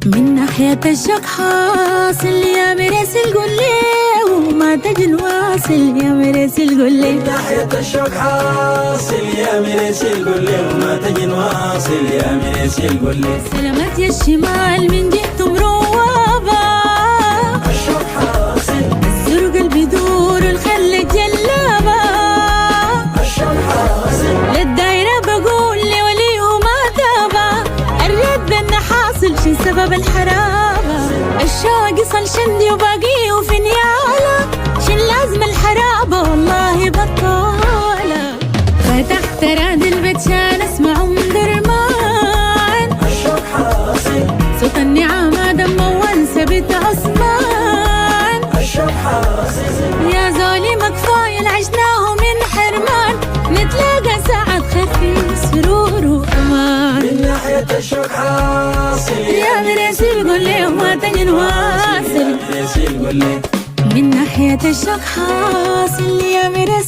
من ناحية الشوق حاصل يا مراسل قول لي وما تجي نواصل يا مراسل قول لي. من ناحية الشوق حاصل يا مراسل قول لي وما تجي نواصل يا مراسل قول لي. سلامات يا الشمال من جهة مروابة الشوق حاصل الزر قلبي دور الخل جلابة الشوق حاصل للدايرة بقول لي ولي وما تابع الرد بينا حاصل شي سبب الحرابة الشوق يصل شندي وباقي وفي نيالة شن لازم الحرابة والله بطالة فتحت راد البيت شان اسمع ام درمان الشوق حاصل صوت النعامة دمه وانسى بيت عثمان الشوق حاصل يا زولي مكفاية عشناه من حرمان نتلاقى ساعة خير في سرور وأمان. من ناحية الشوق حاصل يا مراسل قول لي وما تجي نواصل مراسل قول لي. من ناحية الشوق حاصل يا مراسل